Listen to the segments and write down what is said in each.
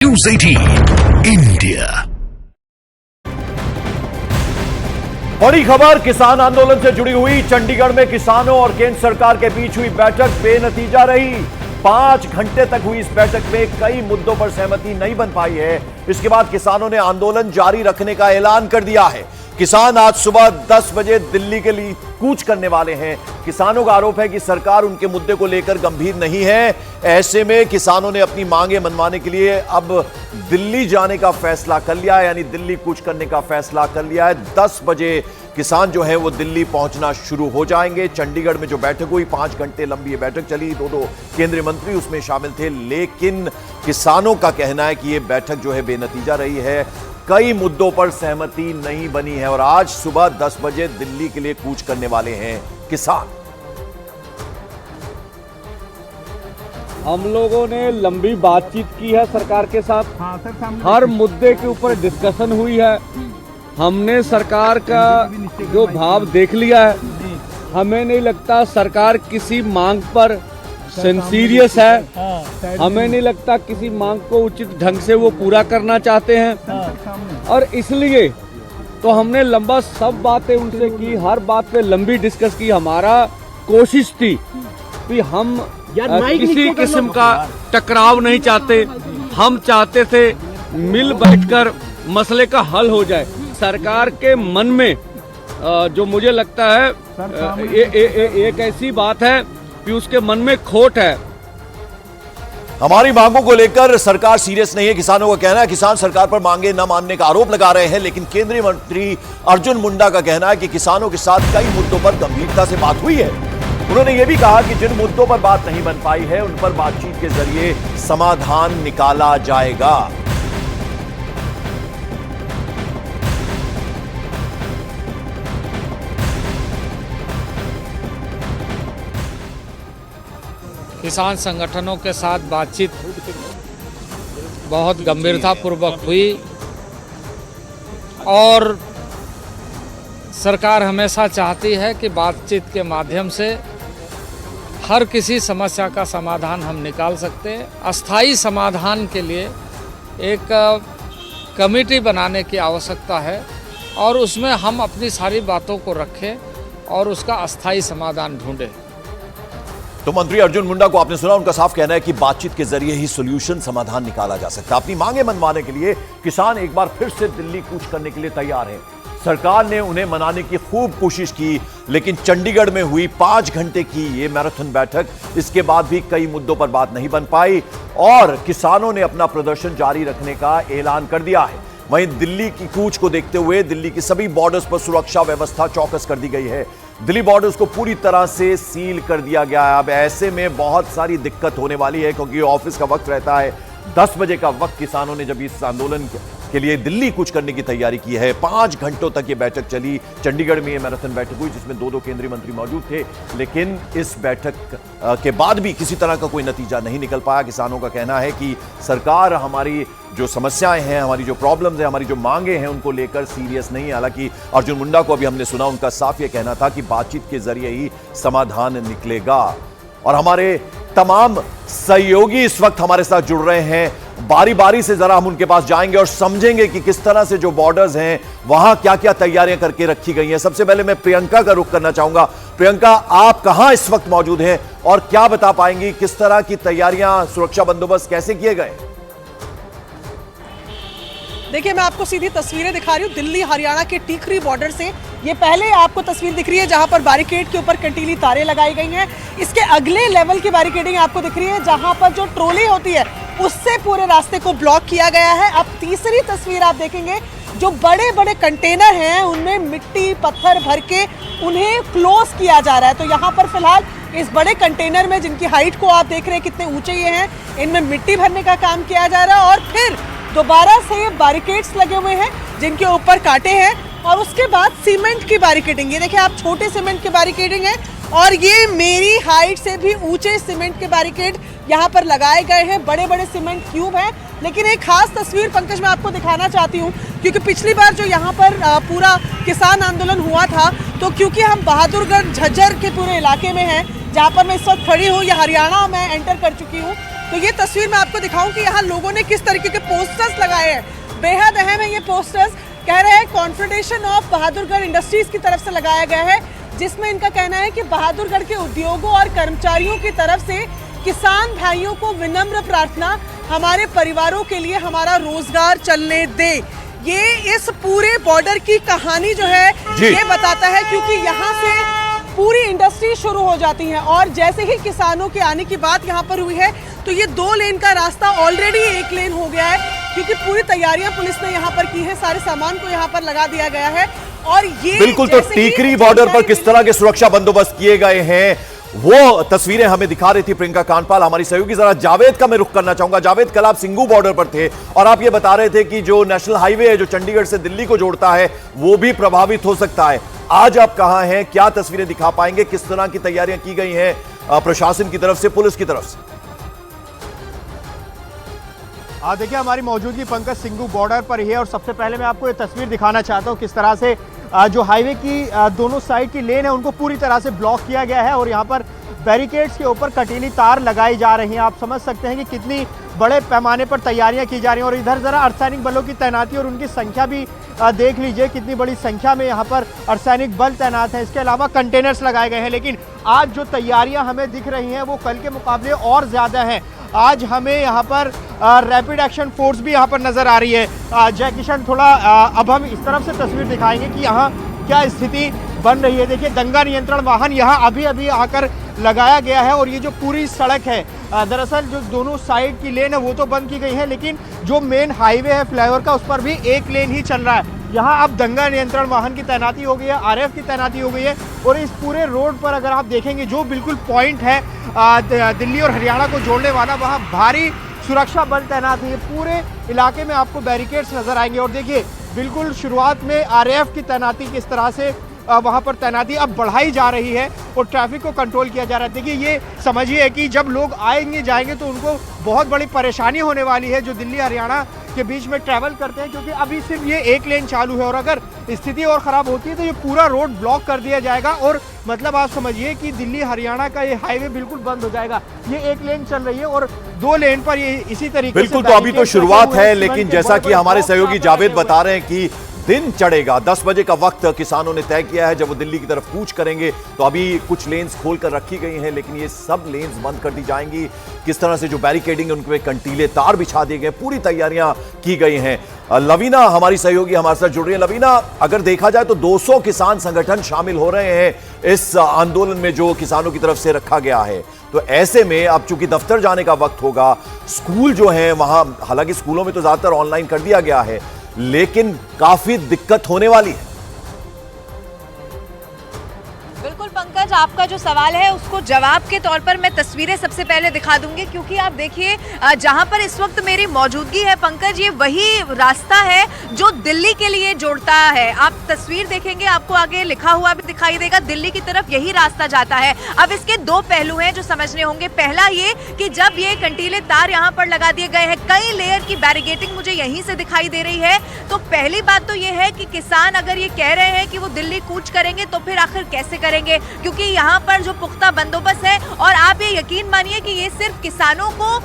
News 18 India. बड़ी खबर किसान आंदोलन से जुड़ी हुई। चंडीगढ़ में किसानों और केंद्र सरकार के बीच हुई बैठक बेनतीजा रही। 5 घंटे तक हुई इस बैठक में कई मुद्दों पर सहमति नहीं बन पाई है। इसके बाद किसानों ने आंदोलन जारी रखने का ऐलान कर दिया है। किसान आज सुबह 10 बजे दिल्ली के लिए कूच करने वाले हैं। किसानों का आरोप है कि सरकार उनके मुद्दे को लेकर गंभीर नहीं है। ऐसे में किसानों ने अपनी मांगे मनवाने के लिए अब दिल्ली जाने का फैसला कर लिया है, यानी दिल्ली कूच करने का फैसला कर लिया है। 10 बजे किसान जो है वो दिल्ली पहुंचना शुरू हो जाएंगे। चंडीगढ़ में जो बैठक हुई, 5 घंटे लंबी ये बैठक चली। दो केंद्रीय मंत्री उसमें शामिल थे, लेकिन किसानों का कहना है कि ये बैठक जो है बेनतीजा रही है। कई मुद्दों पर सहमति नहीं बनी है और आज सुबह 10 बजे दिल्ली के लिए कूच करने वाले हैं किसान। हम लोगों ने लंबी बातचीत की है सरकार के साथ। हर मुद्दे के ऊपर डिस्कशन हुई है। हमने सरकार का जो भाव देख लिया है। हमें नहीं लगता सरकार किसी मांग पर सिंसीरियस है। हमें नहीं लगता किसी मांग को उचित ढंग से वो पूरा करना चाहते हैं और इसलिए तो हमने लंबा सब बातें उनसे की, हर बात पे लंबी डिस्कस की। हमारा कोशिश थी कि हम किसी किस्म का टकराव नहीं चाहते। हम चाहते थे मिल बैठकर मसले का हल हो जाए। सरकार के मन में जो मुझे लगता है एक ऐसी बात है कि उसके मन में खोट है। हमारी मांगों को लेकर सरकार सीरियस नहीं है, किसानों का कहना है। किसान सरकार पर मांगे न मानने का आरोप लगा रहे हैं, लेकिन केंद्रीय मंत्री अर्जुन मुंडा का कहना है कि किसानों के साथ कई मुद्दों पर गंभीरता से बात हुई है। उन्होंने यह भी कहा कि जिन मुद्दों पर बात नहीं बन पाई है उन पर बातचीत के जरिए समाधान निकाला जाएगा। किसान संगठनों के साथ बातचीत बहुत गंभीरतापूर्वक हुई और सरकार हमेशा चाहती है कि बातचीत के माध्यम से हर किसी समस्या का समाधान हम निकाल सकते हैं। अस्थायी समाधान के लिए एक कमेटी बनाने की आवश्यकता है और उसमें हम अपनी सारी बातों को रखें और उसका अस्थायी समाधान ढूंढें। तो मंत्री अर्जुन मुंडा को आपने सुना, उनका साफ कहना है कि बातचीत के जरिए ही सॉल्यूशन समाधान निकाला जा सकता है। अपनी मांगे मनवाने के लिए किसान एक बार फिर से दिल्ली कूच करने के लिए तैयार हैं। सरकार ने उन्हें मनाने की खूब कोशिश की, लेकिन चंडीगढ़ में हुई 5 घंटे की ये मैराथन बैठक, इसके बाद भी कई मुद्दों पर बात नहीं बन पाई और किसानों ने अपना प्रदर्शन जारी रखने का ऐलान कर दिया है। वहीं दिल्ली की कूच को देखते हुए दिल्ली की सभी बॉर्डर्स पर सुरक्षा व्यवस्था चौकस कर दी गई है। दिल्ली बॉर्डर्स को पूरी तरह से सील कर दिया गया है। अब ऐसे में बहुत सारी दिक्कत होने वाली है, क्योंकि ऑफिस का वक्त रहता है 10 बजे का वक्त। किसानों ने जब इस आंदोलन के लिए दिल्ली कूच करने की तैयारी की है। 5 घंटों तक ये बैठक चली। चंडीगढ़ में ये मैराथन बैठक हुई जिसमें दो केंद्रीय मंत्री मौजूद थे, लेकिन इस बैठक के बाद भी किसी तरह का कोई नतीजा नहीं निकल पाया। किसानों का कहना है कि सरकार हमारी जो समस्याएं हैं, हमारी जो प्रॉब्लम्स हैं, हमारी जो मांगे हैं, उनको लेकर सीरियस नहीं है। हालांकि अर्जुन मुंडा को अभी हमने सुना, उनका साफ ये कहना था कि बातचीत के जरिए ही समाधान निकलेगा। और हमारे तमाम सहयोगी इस वक्त हमारे साथ जुड़ रहे हैं। बारी बारी से जरा हम उनके पास जाएंगे और समझेंगे कि किस तरह से जो बॉर्डर्स हैं वहां क्या क्या तैयारियां करके रखी गई हैं। सबसे पहले मैं प्रियंका का रुख करना चाहूंगा। प्रियंका, आप कहां इस वक्त मौजूद हैं और क्या बता पाएंगी किस तरह की तैयारियां, सुरक्षा बंदोबस्त कैसे किए गए? देखिए, मैं आपको सीधी तस्वीरें दिखा रही हूँ दिल्ली हरियाणा के टीकरी बॉर्डर से। ये पहले आपको तस्वीर दिख रही है जहाँ पर बैरिकेड के ऊपर कंटीली तारें लगाई गई हैं। इसके अगले लेवल की बैरिकेडिंग आपको दिख रही है जहाँ पर जो ट्रॉली होती है उससे पूरे रास्ते को ब्लॉक किया गया है। अब तीसरी तस्वीर आप देखेंगे, जो बड़े बड़े कंटेनर हैं उनमें मिट्टी पत्थर भर के उन्हें क्लोज किया जा रहा है। तो यहाँ पर फिलहाल इस बड़े कंटेनर में, जिनकी हाइट को आप देख रहे हैं कितने ऊंचे ये हैं, इनमें मिट्टी भरने का काम किया जा रहा है और फिर दोबारा से बैरिकेड्स लगे हुए हैं जिनके ऊपर कांटे हैं और उसके बाद सीमेंट की बैरिकेडिंग। ये देखिए आप, छोटे सीमेंट की बैरिकेडिंग है और ये मेरी हाइट से भी ऊंचे सीमेंट के बैरिकेड यहाँ पर लगाए गए हैं। बड़े बड़े सीमेंट क्यूब हैं। लेकिन एक खास तस्वीर पंकज मैं आपको दिखाना चाहती हूँ, क्योंकि पिछली बार जो यहाँ पर पूरा किसान आंदोलन हुआ था, तो क्योंकि हम बहादुरगढ़ झज्जर के पूरे इलाके में हैं जहाँ पर मैं इस वक्त खड़ी हूँ, या हरियाणा में एंटर कर चुकी हूँ, तो ये तस्वीर मैं आपको दिखाऊं कि यहाँ लोगों ने किस तरीके के पोस्टर्स लगाए हैं। बेहद अहम है ये पोस्टर्स। कह रहे हैं कॉन्फेडरेशन ऑफ बहादुरगढ़ इंडस्ट्रीज की तरफ से लगाया गया है, जिसमें इनका कहना है कि बहादुरगढ़ के उद्योगों और कर्मचारियों की तरफ से किसान भाइयों को विनम्र प्रार्थना, हमारे परिवारों के लिए हमारा रोजगार चलने दे। ये इस पूरे बॉर्डर की कहानी जो है ये बताता है, क्योंकि यहाँ से पूरी इंडस्ट्री शुरू हो जाती है और जैसे ही किसानों के आने की बात यहाँ पर हुई है तो ये 2 लेन का रास्ता ऑलरेडी 1 लेन हो गया है, क्योंकि पूरी तैयारियां पुलिस ने यहाँ पर की है, सारे सामान को यहाँ पर लगा दिया गया है। और ये बिल्कुल, तो टीकरी बॉर्डर पर किस तरह के सुरक्षा बंदोबस्त किए गए हैं वो तस्वीरें हमें दिखा रही थी प्रियंका कांडपाल हमारी सहयोगी। जरा जावेद का मैं रुख करना चाहूंगा। जावेद, कल आप सिंगू बॉर्डर पर थे और आप ये बता रहे थे कि जो नेशनल हाईवे है जो चंडीगढ़ से दिल्ली को जोड़ता है वो भी प्रभावित हो सकता है। आज आप कहां हैं, क्या तस्वीरें दिखा पाएंगे, किस तरह की तैयारियां की गई हैं प्रशासन की तरफ से, पुलिस की तरफ से? देखिए, हमारी मौजूदगी पंकज सिंगू बॉर्डर पर ही है और सबसे पहले मैं आपको ये तस्वीर दिखाना चाहता हूँ किस तरह से जो हाईवे की दोनों साइड की लेन है उनको पूरी तरह से ब्लॉक किया गया है और यहाँ पर बैरिकेड्स के ऊपर कटीली तार लगाई जा रही हैं। आप समझ सकते हैं कि कितनी बड़े पैमाने पर तैयारियां की जा रही हैं। और इधर जरा अर्धसैनिक बलों की तैनाती और उनकी संख्या भी देख लीजिए, कितनी बड़ी संख्या में यहाँ पर अर्धसैनिक बल तैनात हैं। इसके अलावा कंटेनर्स लगाए गए हैं। लेकिन आज जो तैयारियां हमें दिख रही हैं वो कल के मुकाबले और ज़्यादा हैं। आज हमें यहाँ पर रैपिड एक्शन फोर्स भी यहाँ पर नज़र आ रही है। जय किशन, थोड़ा अब हम इस तरफ से तस्वीर दिखाएंगे कि यहाँ क्या स्थिति बन रही है। देखिए, दंगा नियंत्रण वाहन यहाँ अभी अभी आकर लगाया गया है और ये जो पूरी सड़क है, दरअसल जो दोनों साइड की लेन है वो तो बंद की गई है, लेकिन जो मेन हाईवे है फ्लाईओवर का उस पर भी 1 लेन ही चल रहा है। यहाँ अब दंगा नियंत्रण वाहन की तैनाती हो गई है, आरएफ की तैनाती हो गई है और इस पूरे रोड पर अगर आप देखेंगे जो बिल्कुल पॉइंट है दिल्ली और हरियाणा को जोड़ने वाला, वहाँ भारी सुरक्षा बल तैनात है। पूरे इलाके में आपको बैरिकेड्स नजर आएंगे और देखिए बिल्कुल शुरुआत में आरएफ की तैनाती किस तरह से वहाँ पर तैनाती अब बढ़ाई जा रही है और ट्रैफिक को कंट्रोल किया जा रहा है। देखिए, ये समझिए कि जब लोग आएंगे जाएंगे तो उनको बहुत बड़ी परेशानी होने वाली है जो दिल्ली हरियाणा के बीच में ट्रैवल करते हैं, क्योंकि अभी सिर्फ ये 1 लेन चालू है और अगर स्थिति और ख़राब होती है तो ये पूरा रोड ब्लॉक कर दिया जाएगा और मतलब आप समझिए कि दिल्ली हरियाणा का ये हाईवे बिल्कुल बंद हो जाएगा। ये 1 लेन चल रही है और 2 लेन पर ये इसी तरीके बिल्कुल, तो अभी तो शुरुआत है, लेकिन जैसा कि हमारे सहयोगी जावेद बता रहे हैं कि दिन चढ़ेगा। 10 बजे का वक्त किसानों ने तय किया है जब वो दिल्ली की तरफ कूच करेंगे। तो अभी कुछ लेन्स खोलकर रखी गई हैं, लेकिन ये सब लेन्स बंद कर दी जाएंगी। किस तरह से जो बैरिकेडिंग है उनके कंटीले तार बिछा दिए गए, पूरी तैयारियां की गई हैं। लवीना हमारी सहयोगी हमारे साथ जुड़ रही है। लवीना, अगर देखा जाए तो 200 किसान संगठन शामिल हो रहे हैं इस आंदोलन में जो किसानों की तरफ से रखा गया है। तो ऐसे में अब चूंकि दफ्तर जाने का वक्त होगा, स्कूल जो है वहां, हालांकि स्कूलों में तो ज्यादातर ऑनलाइन कर दिया गया है, लेकिन काफी दिक्कत होने वाली है। बिल्कुल पंकज, आपका जो सवाल है उसको जवाब के तौर पर मैं तस्वीरें सबसे पहले दिखा दूंगी, क्योंकि आप देखिए जहां पर इस वक्त मेरी मौजूदगी है पंकज, ये वही रास्ता है जो दिल्ली के लिए जोड़ता है। आप तस्वीर देखेंगे, आपको आगे लिखा हुआ भी दिखाई देगा, दिल्ली की तरफ यही रास्ता जाता है। अब इसके 2 पहलू हैं जो समझने होंगे। पहला ये कि जब ये कंटीले तार यहाँ पर लगा दिए गए हैं, कई लेयर की बैरिकेडिंग मुझे यहीं से दिखाई दे रही है, तो पहली बात तो ये है कि किसान अगर ये कह रहे हैं कि वो दिल्ली कूच करेंगे तो फिर आखिर कैसे करेंगे, क्योंकि यहाँ पर जो पुख्ता बंदोबस्त है। और आप ये यकीन मानिए कि ये सिर्फ किसानों को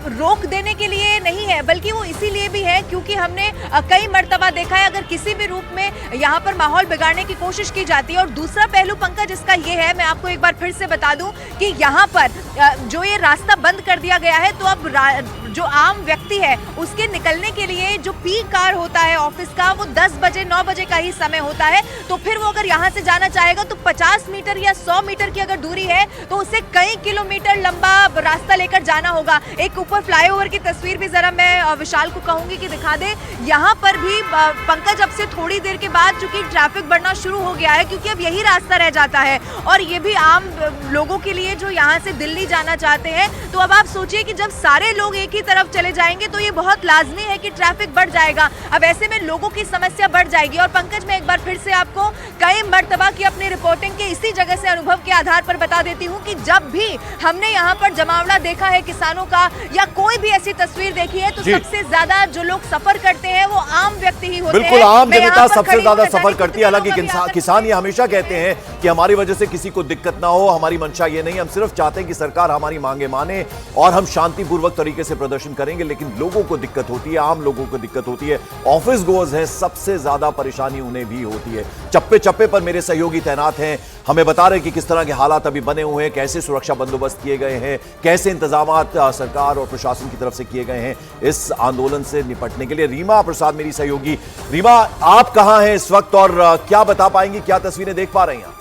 रोक देने के लिए नहीं है, बल्कि वो इसीलिए भी है क्योंकि हमने कई मर्तबा देखा है अगर किसी भी रूप में यहाँ पर माहौल बिगाड़ने की कोशिश की जाती है। और दूसरा पहलू पंकज इसका ये है, मैं आपको एक बार फिर से बता दूं कि यहाँ पर जो ये रास्ता बंद कर दिया गया है, तो अब जो आम व्यक्ति है उसके निकलने के लिए जो पीक आवर होता है ऑफिस का, वो 10 बजे 9 बजे का ही समय होता है। तो फिर वो अगर यहाँ से जाना चाहेगा तो 50 मीटर या 100 मीटर की अगर दूरी है तो उसे कई किलोमीटर लंबा रास्ता लेकर जाना होगा। एक ऊपर फ्लाईओवर की तस्वीर भी जरा मैं विशाल को कहूंगी कि दिखा दे। यहाँ पर भी पंकज अब से थोड़ी देर के बाद चूंकि ट्रैफिक बढ़ना शुरू हो गया है, क्योंकि अब यही रास्ता रह जाता है और ये भी आम लोगों के लिए जो यहाँ से दिल्ली जाना चाहते हैं। तो अब आप सोचिए कि जब सारे लोग एक ही तरफ चले जाएंगे तो ये बहुत लाजमी है कि ट्रैफिक बढ़ जाएगा। अब ऐसे में लोगों की समस्या बढ़ जाएगी। और पंकज, मैं एक बार फिर से आपको कई मर्तबा की अपनी रिपोर्टिंग के इसी जगह से अनुभव के आधार पर बता देती हूँ कि जब भी हमने यहाँ पर जमावड़ा देखा है किसानों का या कोई भी ऐसी तस्वीर देखी है, तो सबसे ज्यादा जो लोग सफर करते हैं वो आम व्यक्ति ही होते हैं। बिल्कुल, आम जनता सबसे ज्यादा सफर करती है। हालांकि किसान ये हमेशा कहते हैं कि हमारी वजह से किसी को दिक्कत ना हो। हमारी मंशा ये नहीं, हम सिर्फ चाहते हैं कि सरकार हमारी मांगे माने और हम शांतिपूर्वक तरीके से प्रदर्शन करेंगे। लेकिन लोगों को दिक्कत होती है, आम लोगों को दिक्कत होती है, ऑफिस गोअर्स हैं, सबसे ज्यादा परेशानी उन्हें भी होती है। चप्पे चप्पे पर मेरे सहयोगी तैनात हैं, हमें बता रहे हैं कि किस तरह के हालात अभी बने हुए हैं, कैसे सुरक्षा बंदोबस्त किए गए हैं, कैसे इंतजामात सरकार और प्रशासन की तरफ से किए गए हैं इस आंदोलन से निपटने के लिए। रीमा प्रसाद मेरी सहयोगी। रीमा, आप कहां हैं इस वक्त और क्या बता पाएंगी, क्या तस्वीरें देख पा रही हैं?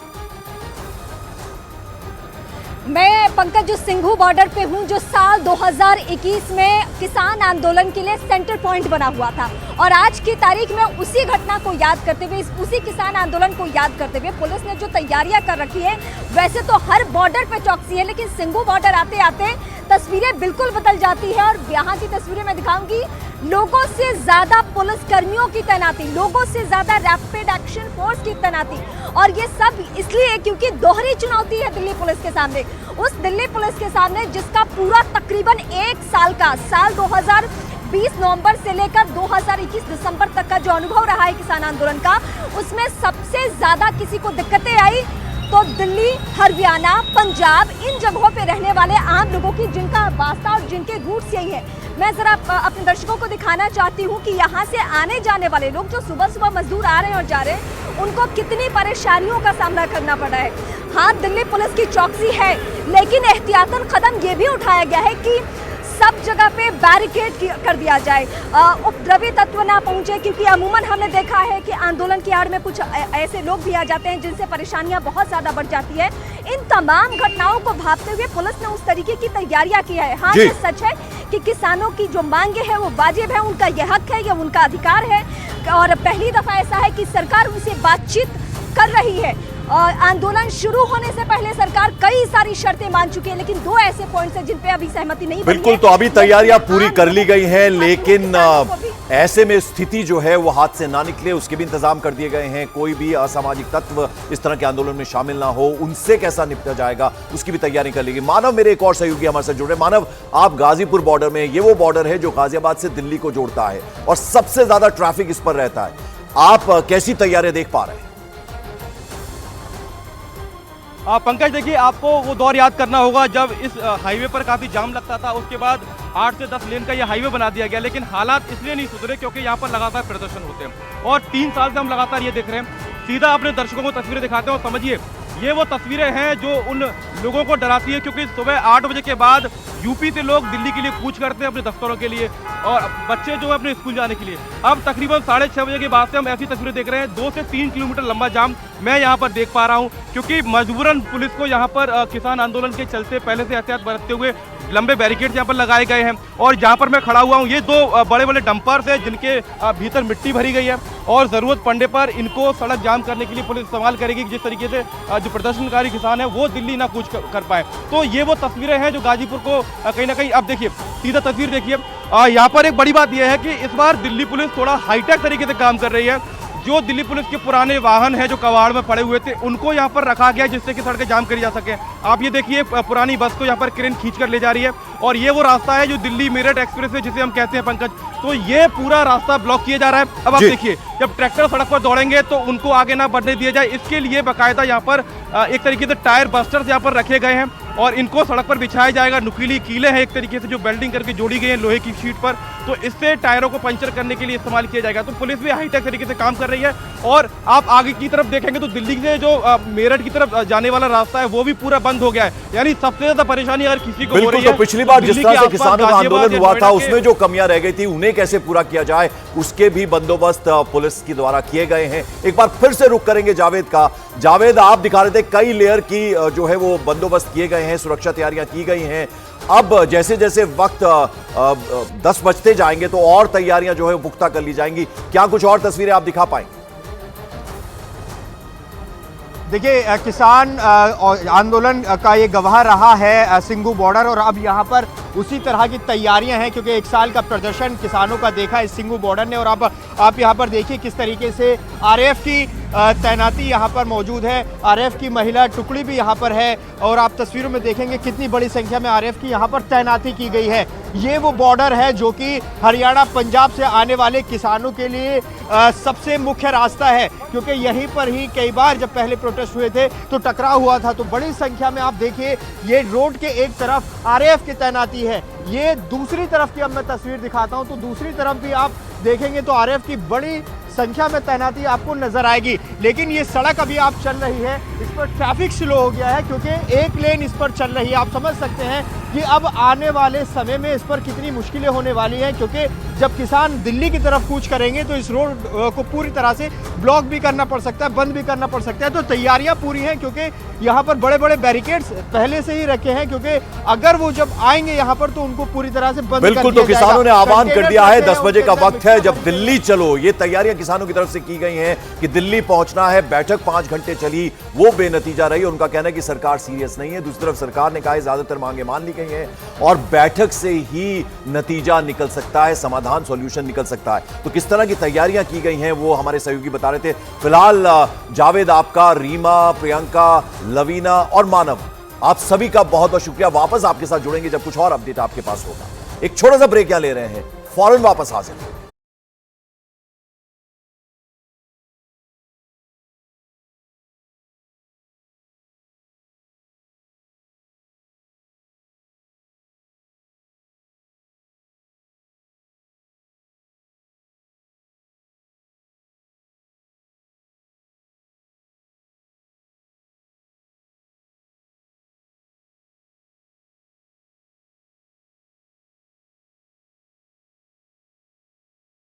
मैं पंकज जो सिंघू बॉर्डर पे हूँ, जो साल 2021 में किसान आंदोलन के लिए सेंटर पॉइंट बना हुआ था, और आज की तारीख में उसी घटना को याद करते हुए, उसी किसान आंदोलन को याद करते हुए पुलिस ने जो तैयारियां कर रखी है, वैसे तो हर बॉर्डर पे चौकसी है, लेकिन सिंघू बॉर्डर आते आते तस्वीरें बिल्कुल बदल जाती है। और यहाँ की तस्वीरें मैं दिखाऊंगी, लोगों से ज्यादा पुलिस कर्मियों की तैनाती, लोगों से ज्यादा रैपिड एक्शन फोर्स की तैनाती, और ये सब इसलिए क्योंकि दोहरी चुनौती है दिल्ली पुलिस के सामने। उस दिल्ली पुलिस के सामने जिसका पूरा तकरीबन एक साल का, साल 2020 नवंबर से लेकर 2021 दिसंबर तक का जो अनुभव रहा है किसान आंदोलन का, उसमें सबसे ज्यादा किसी को दिक्कतें आई तो दिल्ली, हरियाणा, पंजाब, इन जगहों पे रहने वाले आम लोगों की, जिनका वास्ता और जिनके रूट्स यही है। मैं जरा अपने दर्शकों को दिखाना चाहती हूँ कि यहाँ से आने जाने वाले लोग, जो सुबह सुबह मजदूर आ रहे हैं और जा रहे हैं, उनको कितनी परेशानियों का सामना करना पड़ रहा है। हाँ, दिल्ली पुलिस की चौकसी है, लेकिन एहतियातन कदम ये भी उठाया गया है कि सब जगह पे बैरिकेड कर दिया जाए, उपद्रवी तत्व ना पहुंचे, क्योंकि अमूमन हमने देखा है कि आंदोलन की आड़ में कुछ ऐसे लोग भी आ जाते हैं जिनसे परेशानियां बहुत ज्यादा बढ़ जाती है। इन तमाम घटनाओं को भांपते हुए पुलिस ने उस तरीके की तैयारियां की है। हाँ, ये सच है कि किसानों की जो मांगे है वो वाजिब है, उनका यह हक है, यह उनका अधिकार है, और पहली दफा ऐसा है कि सरकार उनसे बातचीत कर रही है। आंदोलन शुरू होने से पहले सरकार कई सारी शर्तें मान चुकी है, लेकिन दो ऐसे पॉइंट्स हैं जिन पे अभी सहमति नहीं बनी है। बिल्कुल, तो अभी तैयारियां पूरी कर ली गई हैं, लेकिन ऐसे में स्थिति जो है वो हाथ से ना निकले, उसके भी इंतजाम कर दिए गए हैं। कोई भी असामाजिक तत्व इस तरह के आंदोलन में शामिल ना हो, उनसे कैसा निपटा जाएगा उसकी भी तैयारी कर ली। मानव मेरे एक और सहयोगी हमारे साथ जुड़ रहे। मानव, आप गाजीपुर बॉर्डर में, ये वो बॉर्डर है जो गाजियाबाद से दिल्ली को जोड़ता है और सबसे ज्यादा ट्रैफिक इस पर रहता है। आप कैसी तैयारियां देख पा रहे हैं? पंकज, देखिए, आपको वो दौर याद करना होगा जब इस हाईवे पर काफ़ी जाम लगता था। उसके बाद 8 से 10 लेन का ये हाईवे बना दिया गया, लेकिन हालात इसलिए नहीं सुधरे क्योंकि यहाँ पर लगातार प्रदर्शन होते हैं, और 3 साल से हम लगातार ये देख रहे हैं। सीधा अपने दर्शकों को तस्वीरें दिखाते हैं और समझिए, ये वो तस्वीरें हैं जो उन लोगों को डराती है, क्योंकि सुबह 8 बजे के बाद यूपी से लोग दिल्ली के लिए कूच करते हैं अपने दफ्तरों के लिए, और बच्चे जो है अपने स्कूल जाने के लिए। अब तकरीबन 6:30 बजे के बाद से हम ऐसी तस्वीरें देख रहे हैं। 2 से 3 किलोमीटर लंबा जाम मैं यहाँ पर देख पा रहा हूँ, क्योंकि मजबूरन पुलिस को यहाँ पर किसान आंदोलन के चलते पहले से एहतियात बरतते हुए लंबे बैरिकेड यहाँ पर लगाए गए हैं। और जहाँ पर मैं खड़ा हुआ हूँ, ये 2 बड़े बड़े डंपर्स हैं जिनके भीतर मिट्टी भरी गई है, और ज़रूरत पड़ने पर इनको सड़क जाम करने के लिए पुलिस इस्तेमाल करेगी, जिस तरीके से जो प्रदर्शनकारी किसान है वो दिल्ली ना कूच कर पाए। तो ये वो तस्वीरें हैं जो गाजीपुर को कहीं ना कहीं, अब देखिए सीधा तस्वीर देखिए, यहाँ पर एक बड़ी बात यह है कि इस बार दिल्ली पुलिस थोड़ा हाईटेक तरीके से काम कर रही है। जो दिल्ली पुलिस के पुराने वाहन हैं जो कबाड़ में पड़े हुए थे, उनको यहाँ पर रखा गया जिससे कि सड़कें जाम करी जा सके। आप ये देखिए, पुरानी बस को यहाँ पर क्रेन खींच कर ले जा रही है, और ये वो रास्ता है जो दिल्ली मेरठ एक्सप्रेस वे जिसे हम कहते हैं पंकज, तो ये पूरा रास्ता ब्लॉक किया जा रहा है। अब आप देखिए, जब ट्रैक्टर सड़क पर दौड़ेंगे तो उनको आगे ना बढ़ने दिया जाए, इसके लिए बाकायदा यहाँ पर एक तरीके से टायर बस्टर्स यहाँ पर रखे गए हैं, और इनको सड़क पर बिछाया जाएगा। नुकीली कीलें हैं एक तरीके से जो वेल्डिंग करके जोड़ी गई हैं लोहे की शीट पर, तो इससे टायरों को पंचर करने के लिए इस्तेमाल किया जाएगा। तो पुलिस भी हाईटेक तरीके से काम कर रही है। और आप आगे की तरफ देखेंगे तो दिल्ली से जो मेरठ की तरफ जाने वाला रास्ता है वो भी पूरा बंद हो गया है, यानी सबसे ज्यादा परेशानी अगर किसी को हो रही है। तो पिछली बार जिस तरह से किसानों का आंदोलन हुआ था, उसमें जो कमियां रह गई थी उन्हें कैसे पूरा किया जाए, उसके भी बंदोबस्त पुलिस के द्वारा किए गए हैं। एक बार फिर से रुक करेंगे जावेद का। जावेद, आप दिखा रहे थे कई लेयर की जो है वो बंदोबस्त किए गए हैं, सुरक्षा तैयारियां की गई हैं। अब जैसे जैसे वक्त 10 बजते जाएंगे तो और तैयारियां जो है पुख्ता कर ली जाएंगी। क्या कुछ और तस्वीरें आप दिखा पाएंगे? देखिए, किसान आंदोलन का ये गवाह रहा है सिंघू बॉर्डर, और अब यहाँ पर उसी तरह की तैयारियां हैं, क्योंकि 1 साल का प्रदर्शन किसानों का देखा है सिंघू बॉर्डर ने। और अब आप यहाँ पर देखिए किस तरीके से आरएएफ की तैनाती यहाँ पर मौजूद है। आरएएफ की महिला टुकड़ी भी यहाँ पर है और आप तस्वीरों में देखेंगे कितनी बड़ी संख्या में आरएएफ की यहाँ पर तैनाती की गई है। ये वो बॉर्डर है जो कि हरियाणा पंजाब से आने वाले किसानों के लिए सबसे मुख्य रास्ता है, क्योंकि यहीं पर ही कई बार जब पहले प्रोटेस्ट हुए थे तो टकराव हुआ था। तो बड़ी संख्या में आप देखिए ये रोड के एक तरफ आरएएफ की तैनाती है, ये दूसरी तरफ की अब मैं तस्वीर दिखाता हूं तो दूसरी तरफ भी आप देखेंगे तो आरएएफ की बड़ी संख्या में तैनाती आपको नजर आएगी। लेकिन ये सड़क अभी आप चल रही है, इस पर ट्रैफिक स्लो हो गया है क्योंकि एक लेन इस पर चल रही है। आप समझ सकते हैं कि अब आने वाले समय में इस पर कितनी मुश्किलें होने वाली हैं, क्योंकि जब किसान दिल्ली की तरफ कूच करेंगे तो इस रोड को पूरी तरह से ब्लॉक भी करना पड़ सकता है, बंद भी करना पड़ सकता है। तो तैयारियां पूरी हैं क्योंकि यहाँ पर बड़े बड़े बैरिकेड्स पहले से ही रखे हैं, क्योंकि अगर वो जब आएंगे यहाँ पर तो उनको पूरी तरह से बंद बिल्कुल। तो किसानों ने आह्वान कर दिया है 10 बजे का वक्त है, जब दिल्ली चलो। ये तैयारियां किसानों की तरफ से की गई हैं कि दिल्ली पहुंचना है। बैठक 5 घंटे चली, वो बेनतीजा रही। उनका कहना है कि सरकार सीरियस नहीं है। दूसरी तरफ सरकार ने कहा है ज्यादातर मांगे मान ली गई हैं और बैठक से ही नतीजा निकल सकता है, समाधान सॉल्यूशन निकल सकता है। तो किस तरह की तैयारियां की गई हैं वो हमारे सहयोगी बता रहे थे। फिलहाल जावेद, आपका, रीमा, प्रियंका, लवीना और मानव, आप सभी का बहुत बहुत शुक्रिया। वापस आपके साथ जुड़ेंगे जब कुछ और अपडेट आपके पास होगा। एक छोटा सा ब्रेक यहां ले रहे हैं, फौरन वापस हाजिर।